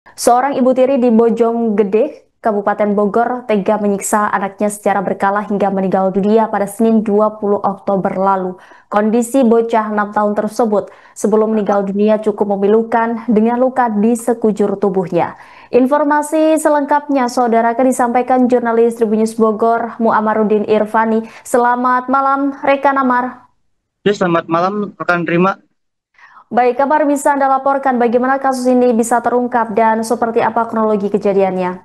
Seorang ibu tiri di Bojonggede, Kabupaten Bogor, tega menyiksa anaknya secara berkala hingga meninggal dunia pada Senin 20 Oktober lalu. Kondisi bocah 6 tahun tersebut sebelum meninggal dunia cukup memilukan dengan luka di sekujur tubuhnya. Informasi selengkapnya, saudara, akan disampaikan jurnalis Tribun News Bogor, Muammarudin Irfani. Selamat malam, Rekan Amar. Ya, selamat malam rekan Rima. Baik, kabar bisa Anda laporkan bagaimana kasus ini bisa terungkap dan seperti apa kronologi kejadiannya?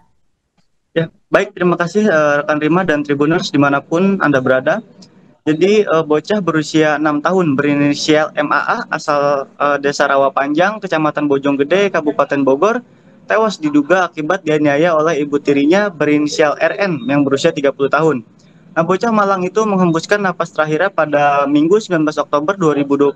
Ya, baik, terima kasih rekan Rima dan Tribuners dimanapun Anda berada. Jadi bocah berusia 6 tahun berinisial MAA asal Desa Rawa Panjang, Kecamatan Bojonggede, Kabupaten Bogor, tewas diduga akibat dianiaya oleh ibu tirinya berinisial RN yang berusia 30 tahun. Nah, bocah malang itu menghembuskan napas terakhirnya pada Minggu 19 Oktober 2025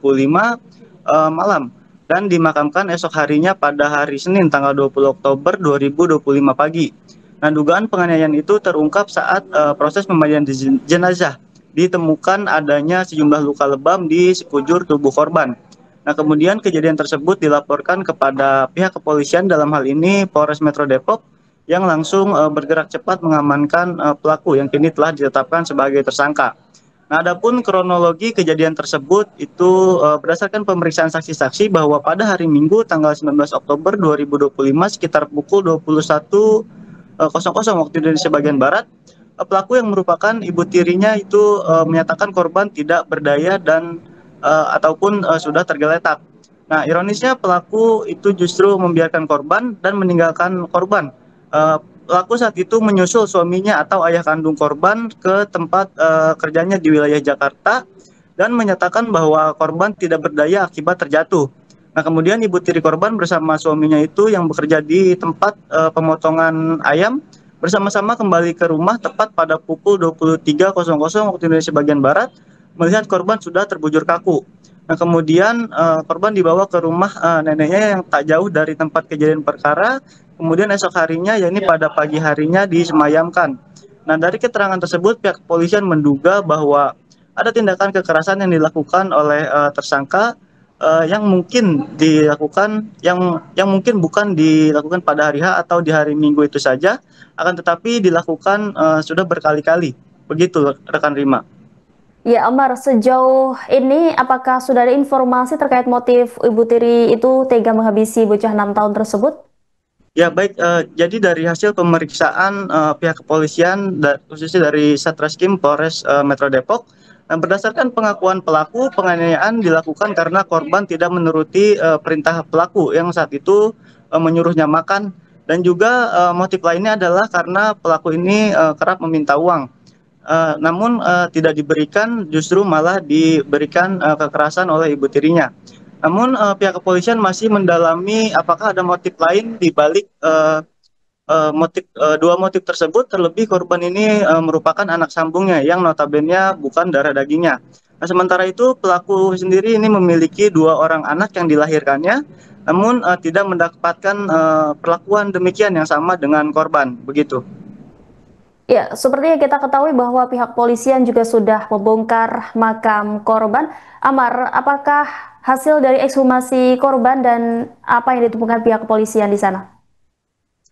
malam dan dimakamkan esok harinya pada hari Senin tanggal 20 Oktober 2025 pagi. Nah, dugaan penganiayaan itu terungkap saat proses pemandian jenazah. Ditemukan adanya sejumlah luka lebam di sekujur tubuh korban. Nah, kemudian kejadian tersebut dilaporkan kepada pihak kepolisian, dalam hal ini Polres Metro Depok, yang langsung bergerak cepat mengamankan pelaku yang kini telah ditetapkan sebagai tersangka. Nah, adapun kronologi kejadian tersebut itu berdasarkan pemeriksaan saksi-saksi bahwa pada hari Minggu tanggal 19 Oktober 2025 sekitar pukul 21.00 waktu Indonesia bagian barat, pelaku yang merupakan ibu tirinya itu menyatakan korban tidak berdaya dan ataupun sudah tergeletak. Nah, ironisnya pelaku itu justru membiarkan korban dan meninggalkan korban. Pelaku saat itu menyusul suaminya atau ayah kandung korban ke tempat kerjanya di wilayah Jakarta dan menyatakan bahwa korban tidak berdaya akibat terjatuh. Nah, kemudian ibu tiri korban bersama suaminya itu yang bekerja di tempat pemotongan ayam bersama-sama kembali ke rumah tepat pada pukul 23.00 waktu Indonesia bagian barat, melihat korban sudah terbujur kaku. Nah, kemudian korban dibawa ke rumah neneknya yang tak jauh dari tempat kejadian perkara. Kemudian esok harinya, yakni pada pagi harinya, disemayamkan. Nah, dari keterangan tersebut, pihak kepolisian menduga bahwa ada tindakan kekerasan yang dilakukan oleh tersangka, yang mungkin dilakukan, yang mungkin bukan dilakukan pada hari H atau di hari Minggu itu saja, akan tetapi dilakukan sudah berkali-kali. Begitu, rekan Rima. Ya, Amar, sejauh ini apakah sudah ada informasi terkait motif ibu tiri itu tega menghabisi bocah 6 tahun tersebut? Ya, baik, jadi dari hasil pemeriksaan pihak kepolisian, khususnya dari Satreskrim Polres Metro Depok, berdasarkan pengakuan pelaku, penganiayaan dilakukan karena korban tidak menuruti perintah pelaku yang saat itu menyuruhnya makan, dan juga motif lainnya adalah karena pelaku ini kerap meminta uang. Namun tidak diberikan, justru malah diberikan kekerasan oleh ibu tirinya. Namun pihak kepolisian masih mendalami apakah ada motif lain di balik dua motif tersebut, terlebih korban ini merupakan anak sambungnya yang notabene bukan darah dagingnya. Nah, sementara itu pelaku sendiri ini memiliki dua orang anak yang dilahirkannya, namun tidak mendapatkan perlakuan demikian yang sama dengan korban, begitu. Ya, seperti yang kita ketahui bahwa pihak polisian juga sudah membongkar makam korban. Amar, apakah hasil dari ekshumasi korban dan apa yang ditemukan pihak kepolisian di sana?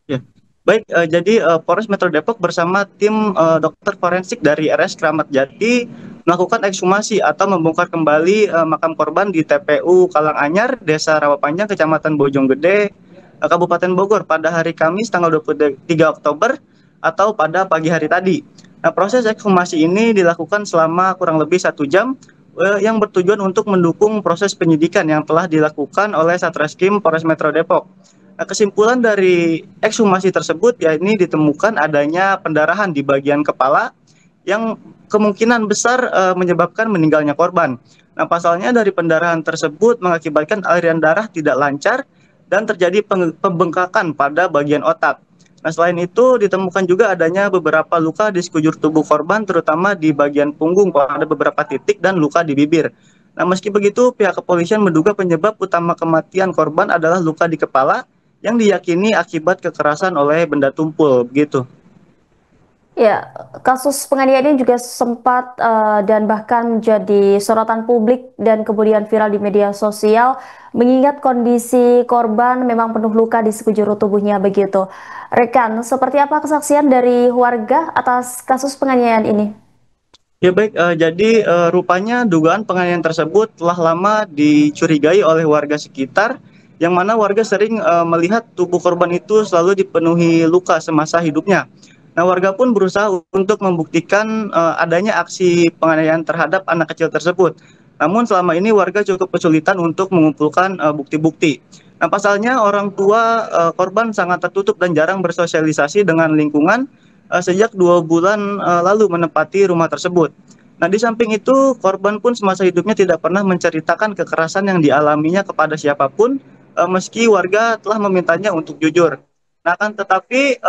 Ya, baik. Jadi Polres Metro Depok bersama tim dokter forensik dari RS Kramat Jati melakukan ekshumasi atau membongkar kembali makam korban di TPU Kalanganyar, Desa Rawapanjang, Kecamatan Bojonggede, Kabupaten Bogor pada hari Kamis tanggal 23 Oktober atau pada pagi hari tadi. Nah, proses ekshumasi ini dilakukan selama kurang lebih 1 jam, yang bertujuan untuk mendukung proses penyidikan yang telah dilakukan oleh Satreskrim Polres Metro Depok. Nah, kesimpulan dari ekshumasi tersebut, ya, ini ditemukan adanya pendarahan di bagian kepala yang kemungkinan besar menyebabkan meninggalnya korban. Nah, pasalnya dari pendarahan tersebut mengakibatkan aliran darah tidak lancar dan terjadi pembengkakan pada bagian otak. Nah, selain itu ditemukan juga adanya beberapa luka di sekujur tubuh korban, terutama di bagian punggung, ada beberapa titik dan luka di bibir. Nah, meski begitu, pihak kepolisian menduga penyebab utama kematian korban adalah luka di kepala yang diyakini akibat kekerasan oleh benda tumpul, begitu. Ya, kasus penganiayaan ini juga sempat dan bahkan jadi sorotan publik dan kemudian viral di media sosial, mengingat kondisi korban memang penuh luka di sekujur tubuhnya begitu. Rekan, seperti apa kesaksian dari warga atas kasus penganiayaan ini? Ya baik, jadi rupanya dugaan penganiayaan tersebut telah lama dicurigai oleh warga sekitar, yang mana warga sering melihat tubuh korban itu selalu dipenuhi luka semasa hidupnya. Nah, warga pun berusaha untuk membuktikan adanya aksi penganiayaan terhadap anak kecil tersebut. Namun selama ini warga cukup kesulitan untuk mengumpulkan bukti-bukti. Nah, pasalnya orang tua korban sangat tertutup dan jarang bersosialisasi dengan lingkungan sejak 2 bulan lalu menempati rumah tersebut. Nah, di samping itu, korban pun semasa hidupnya tidak pernah menceritakan kekerasan yang dialaminya kepada siapapun, meski warga telah memintanya untuk jujur. Nah, kan tetapi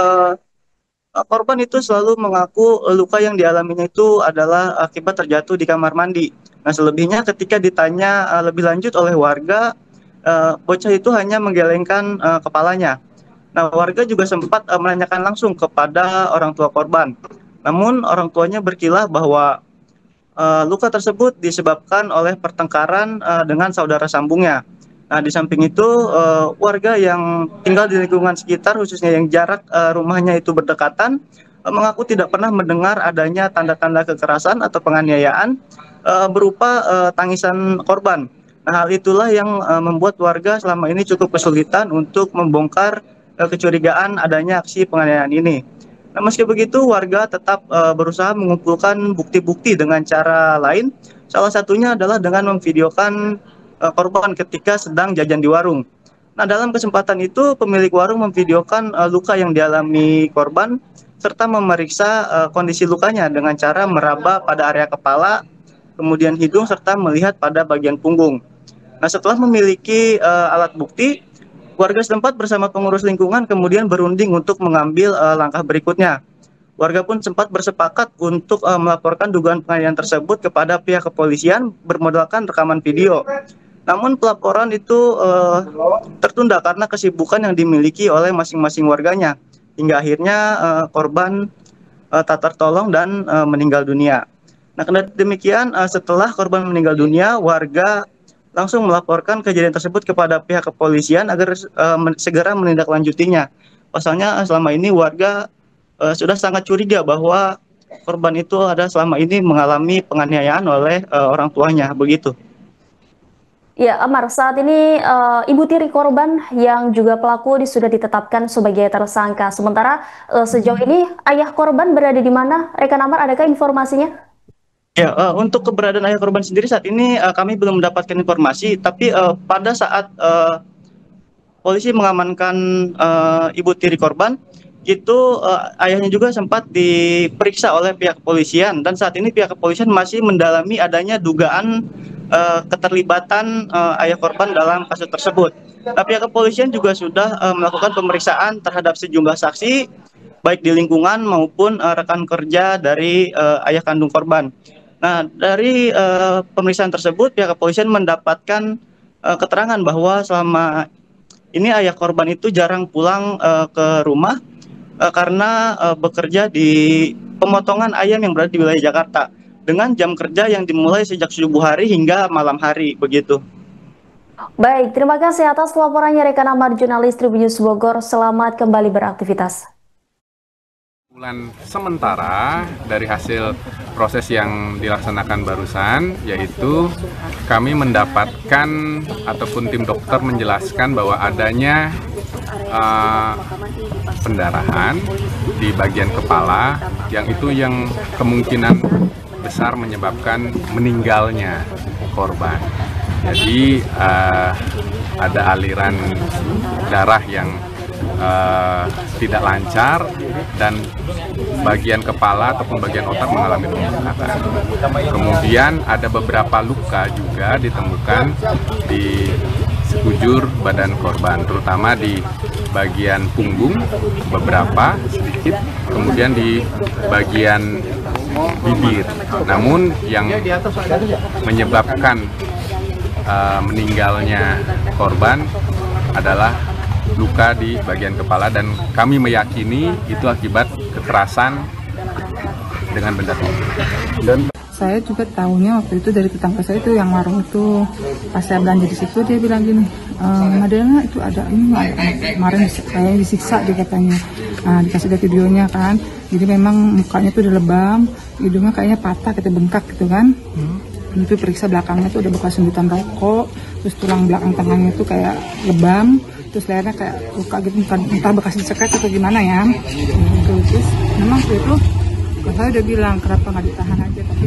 korban itu selalu mengaku luka yang dialaminya itu adalah akibat terjatuh di kamar mandi. Nah, selebihnya ketika ditanya lebih lanjut oleh warga, bocah itu hanya menggelengkan kepalanya. Nah, warga juga sempat menanyakan langsung kepada orang tua korban. Namun orang tuanya berkilah bahwa luka tersebut disebabkan oleh pertengkaran dengan saudara sambungnya. Nah, di samping itu warga yang tinggal di lingkungan sekitar, khususnya yang jarak rumahnya itu berdekatan, mengaku tidak pernah mendengar adanya tanda-tanda kekerasan atau penganiayaan berupa tangisan korban. Nah, hal itulah yang membuat warga selama ini cukup kesulitan untuk membongkar kecurigaan adanya aksi penganiayaan ini. Nah, meski begitu, warga tetap berusaha mengumpulkan bukti-bukti dengan cara lain. Salah satunya adalah dengan memvideokan korban ketika sedang jajan di warung. Nah, dalam kesempatan itu, pemilik warung memvideokan luka yang dialami korban serta memeriksa kondisi lukanya dengan cara meraba pada area kepala, kemudian hidung, serta melihat pada bagian punggung. Nah, setelah memiliki alat bukti, warga setempat bersama pengurus lingkungan kemudian berunding untuk mengambil langkah berikutnya. Warga pun sempat bersepakat untuk melaporkan dugaan penganiayaan tersebut kepada pihak kepolisian bermodalkan rekaman video. Namun pelaporan itu tertunda karena kesibukan yang dimiliki oleh masing-masing warganya. Hingga akhirnya korban tak tertolong dan meninggal dunia. Nah, kendati demikian, setelah korban meninggal dunia, warga langsung melaporkan kejadian tersebut kepada pihak kepolisian agar segera menindaklanjutinya. Pasalnya selama ini warga sudah sangat curiga bahwa korban itu ada selama ini mengalami penganiayaan oleh orang tuanya, begitu. Ya, Amar, saat ini ibu tiri korban yang juga pelaku sudah ditetapkan sebagai tersangka. Sementara sejauh ini ayah korban berada di mana? Rekan Amar, adakah informasinya? Ya, untuk keberadaan ayah korban sendiri saat ini kami belum mendapatkan informasi, tapi pada saat polisi mengamankan ibu tiri korban, itu ayahnya juga sempat diperiksa oleh pihak kepolisian, dan saat ini pihak kepolisian masih mendalami adanya dugaan keterlibatan ayah korban dalam kasus tersebut. Nah, pihak kepolisian juga sudah melakukan pemeriksaan terhadap sejumlah saksi, baik di lingkungan maupun rekan kerja dari ayah kandung korban. Nah, dari pemeriksaan tersebut, pihak kepolisian mendapatkan keterangan bahwa selama ini ayah korban itu jarang pulang ke rumah karena bekerja di pemotongan ayam yang berada di wilayah Jakarta dengan jam kerja yang dimulai sejak subuh hari hingga malam hari, begitu. Baik, terima kasih atas laporannya rekan Amar, jurnalis Tribun News Bogor. Selamat kembali beraktivitas. Kesimpulan sementara dari hasil proses yang dilaksanakan barusan, yaitu kami mendapatkan ataupun tim dokter menjelaskan bahwa adanya pendarahan di bagian kepala yang kemungkinan besar menyebabkan meninggalnya korban. Jadi ada aliran darah yang tidak lancar dan bagian kepala ataupun bagian otak mengalami pembengkakan. Kemudian ada beberapa luka juga ditemukan di sekujur badan korban, terutama di bagian punggung beberapa sedikit, kemudian di bagian bibir. Namun yang menyebabkan meninggalnya korban adalah luka di bagian kepala, dan kami meyakini itu akibat kekerasan dengan benda tumpul. Dan saya juga tahunya waktu itu dari tetangga saya itu yang warung itu, pas saya belanja di situ dia bilang gini, Madena itu ada ini kemarin saya disiksa dia katanya. Nah, dikasih lihat videonya kan, jadi memang mukanya tuh udah lebam, hidungnya kayaknya patah, kita bengkak gitu kan. Itu periksa belakangnya tuh udah bekas sundutan rokok, terus tulang belakang tangannya tuh kayak lebam, terus lehernya kayak luka gitu, entah bekas dicekat atau gimana ya. Terus memang itu saya udah bilang kenapa nggak ditahan aja, tapi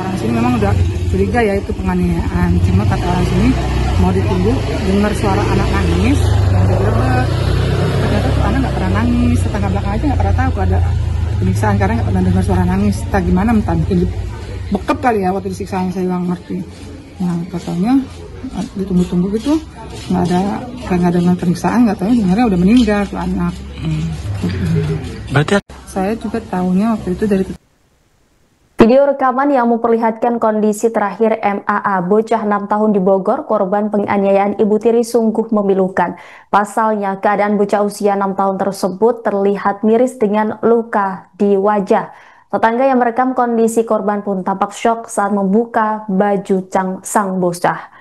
orang sini memang udah curiga ya itu penganiayaan. Cuma kata orang sini mau ditunggu dengar suara anak nangis, yang udah berbet. Ternyata tuh anak nggak pernah nangis, tetangga belakang aja nggak pernah tahu kalau ada penyiksaan karena nggak pernah dengar suara nangis. Entah gimana, entah mungkin bekep kali ya waktu disiksanya, saya nggak ngerti. Nah katanya ditunggu-tunggu gitu nggak ada dengar penyiksaan, nggak tahu dengarnya udah meninggal tuh anak. Berarti Saya juga tahunya waktu itu dari Video rekaman yang memperlihatkan kondisi terakhir MAA, bocah 6 tahun di Bogor, korban penganiayaan ibu tiri sungguh memilukan. Pasalnya, keadaan bocah usia 6 tahun tersebut terlihat miris dengan luka di wajah. Tetangga yang merekam kondisi korban pun tampak syok saat membuka baju sang bocah.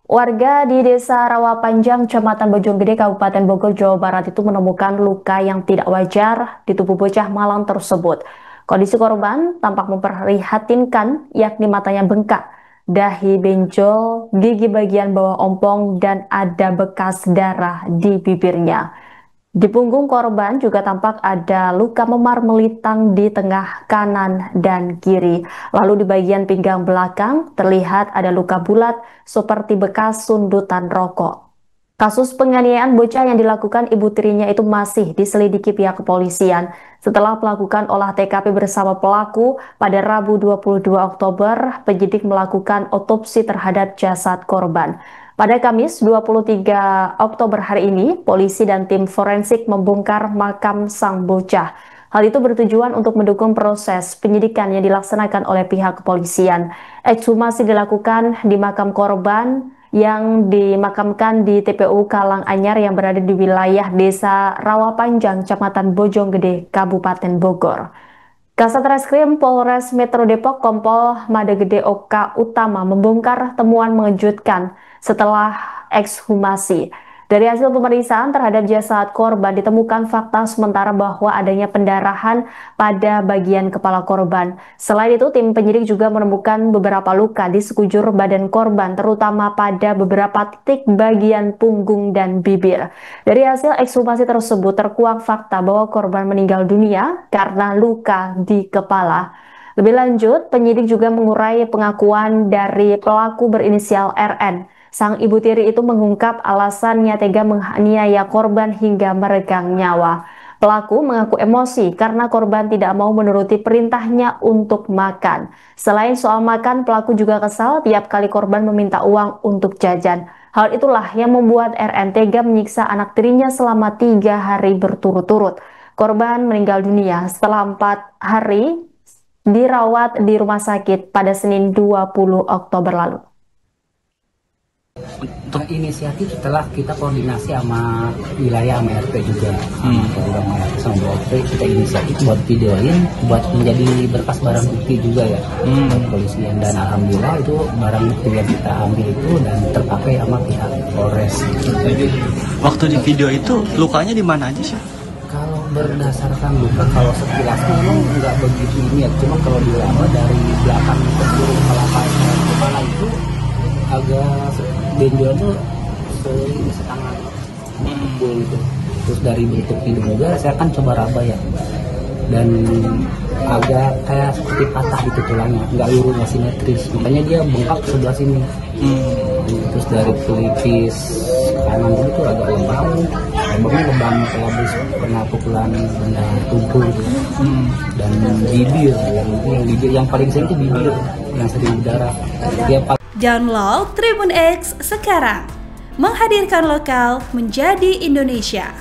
Warga di Desa Rawapanjang, Kecamatan Bojonggede, Kabupaten Bogor, Jawa Barat itu menemukan luka yang tidak wajar di tubuh bocah malang tersebut. Kondisi korban tampak memprihatinkan, yakni matanya bengkak, dahi benjol, gigi bagian bawah ompong, dan ada bekas darah di bibirnya. Di punggung korban juga tampak ada luka memar melintang di tengah kanan dan kiri. Lalu di bagian pinggang belakang terlihat ada luka bulat seperti bekas sundutan rokok. Kasus penganiayaan bocah yang dilakukan ibu tirinya itu masih diselidiki pihak kepolisian. Setelah melakukan olah TKP bersama pelaku, pada Rabu 22 Oktober, penyidik melakukan otopsi terhadap jasad korban. Pada Kamis 23 Oktober hari ini, polisi dan tim forensik membongkar makam sang bocah. Hal itu bertujuan untuk mendukung proses penyidikan yang dilaksanakan oleh pihak kepolisian. Ekshumasi dilakukan di makam korban yang dimakamkan di TPU Kalanganyar yang berada di wilayah Desa Rawapanjang, Kecamatan Bojonggede, Kabupaten Bogor. Kasat Reskrim Polres Metro Depok Kompol Madegede Oka Utama membongkar temuan mengejutkan setelah ekshumasi. Dari hasil pemeriksaan terhadap jasad korban ditemukan fakta sementara bahwa adanya pendarahan pada bagian kepala korban. Selain itu, tim penyidik juga menemukan beberapa luka di sekujur badan korban, terutama pada beberapa titik bagian punggung dan bibir. Dari hasil ekshumasi tersebut terkuak fakta bahwa korban meninggal dunia karena luka di kepala. Lebih lanjut, penyidik juga mengurai pengakuan dari pelaku berinisial RN. Sang ibu tiri itu mengungkap alasannya tega menganiaya korban hingga meregang nyawa. Pelaku mengaku emosi karena korban tidak mau menuruti perintahnya untuk makan. Selain soal makan, pelaku juga kesal tiap kali korban meminta uang untuk jajan. Hal itulah yang membuat RN tega menyiksa anak tirinya selama 3 hari berturut-turut. Korban meninggal dunia setelah 4 hari dirawat di rumah sakit pada Senin 20 Oktober lalu. Untuk inisiatif setelah kita koordinasi sama wilayah sama RT juga, sama BOP, kita inisiatif buat videoin, buat menjadi berkas barang bukti juga ya, kepolisian. Dan alhamdulillah itu barang bukti yang kita ambil itu dan terpakai sama pihak Polres. waktu di video itu lukanya di mana aja sih? Kalau berdasarkan luka, kalau sekilasnya memang nggak begitu ini ya, cuma kalau dilama dari belakang ke kiri kepala itu agak benjol tuh setengah pukul gitu. Terus dari bentuk hidung juga saya kan coba raba ya, dan agak kayak seperti patah gitu tulangnya, nggak lurus, nggak simetris, makanya dia bengkak sebelah sini. Terus dari pelipis kanan itu agak lebam kayak habis pernah pukulan benda tumpul gitu. Dan bibir yang paling sering itu bibir yang sering berdarah. Dia Download Tribun X sekarang, menghadirkan lokal menjadi Indonesia.